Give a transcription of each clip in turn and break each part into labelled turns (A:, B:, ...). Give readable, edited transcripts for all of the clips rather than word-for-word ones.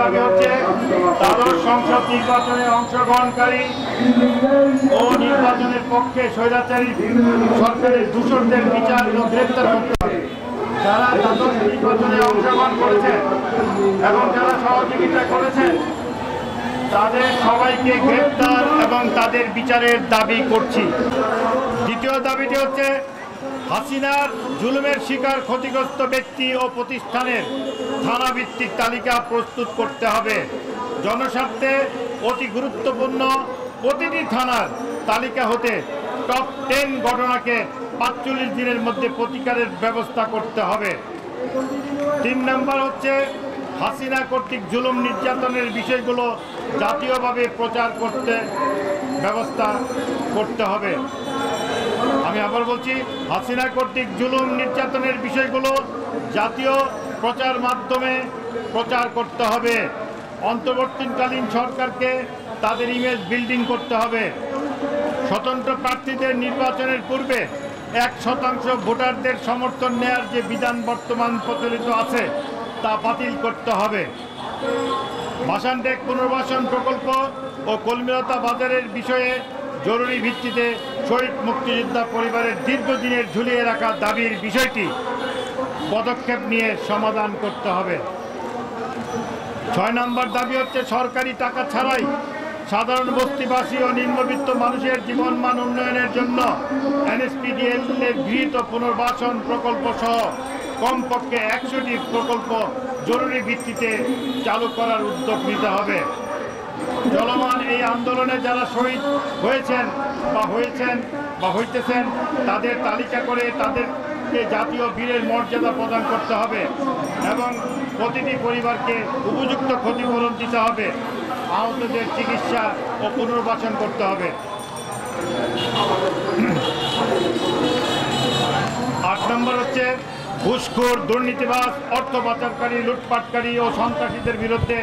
A: দাবি হচ্ছে দ্বাদশ সংসদ নির্বাচনে অংশগ্রহণকারী ও নির্বাচনের পক্ষে স্বৈরাচারী সরকারের দূষণদের বিচার ও গ্রেপ্তার করতে হবে। যারা দ্বাদশ নির্বাচনে অংশগ্রহণ করেছেন এবং যারা সহযোগিতা করেছেন তাদের সবাইকে গ্রেপ্তার এবং তাদের বিচারের দাবি করছি। দ্বিতীয় দাবিটি হচ্ছে হাসিনার জুলুমের শিকার ক্ষতিগ্রস্ত ব্যক্তি ও প্রতিষ্ঠানের থানাভিত্তিক তালিকা প্রস্তুত করতে হবে। জনস্বার্থে অতি গুরুত্বপূর্ণ প্রতিটি থানার তালিকা হতে টপ 10 ঘটনাকে ৪৫ দিনের মধ্যে প্রতিকারের ব্যবস্থা করতে হবে। ৩ নম্বর হচ্ছে হাসিনা কর্তৃক জুলুম নির্যাতনের বিষয়গুলো জাতীয়ভাবে প্রচার করতে ব্যবস্থা করতে হবে। আমি আবার বলছি, হাসিনা কর্তৃক জুলুম নির্যাতনের বিষয়গুলো জাতীয় প্রচার মাধ্যমে প্রচার করতে হবে। অন্তর্বর্তীকালীন সরকারকে তাদের ইমেজ বিল্ডিং করতে হবে। স্বতন্ত্র প্রার্থীদের নির্বাচনের পূর্বে 1% ভোটারদের সমর্থন নেয়ার যে বিধান বর্তমান প্রচলিত আছে তা বাতিল করতে হবে। ভাসানটেক পুনর্বাসন প্রকল্প ও কলমিলতা বাজারের বিষয়ে জরুরি ভিত্তিতে শহীদ মুক্তিযোদ্ধা পরিবারের দীর্ঘদিনের ঝুলিয়ে রাখা দাবির বিষয়টি পদক্ষেপ নিয়ে সমাধান করতে হবে। 6 নম্বর দাবি হচ্ছে সরকারি টাকা ছাড়াই সাধারণ বস্তিবাসী ও নিম্নবিত্ত মানুষের জীবনমান উন্নয়নের জন্য NSPDL এর গৃহীত পুনর্বাসন প্রকল্প সহ কমপক্ষে 100টি প্রকল্প জরুরি ভিত্তিতে চালু করার উদ্যোগ নিতে হবে। চলমান এই আন্দোলনে যারা শহীদ হয়েছেন বা হইতেছেন তাদের তালিকা করে তাদেরকে জাতীয় বীরের মর্যাদা প্রদান করতে হবে এবং প্রতিটি পরিবারকে উপযুক্ত ক্ষতিপূরণ দিতে হবে। আহতদের চিকিৎসা ও পুনর্বাসন করতে হবে। 8 নম্বর হচ্ছে ঘুষখোর, দুর্নীতিবাজ, অর্থ পাচারকারী, লুটপাটকারী ও সন্ত্রাসীদের বিরুদ্ধে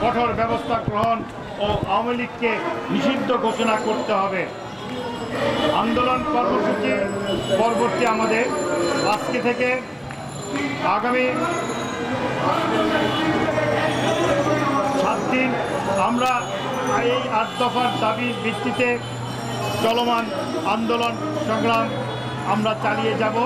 A: কঠোর ব্যবস্থা গ্রহণ ও আওয়ামী লীগকে নিষিদ্ধ ঘোষণা করতে হবে। আন্দোলন কর্মসূচি পরবর্তী আমাদের আজকে থেকে আগামী 7 দিন আমরা এই 8 দফার দাবির ভিত্তিতে চলমান আন্দোলন সংগ্রাম আমরা চালিয়ে যাব।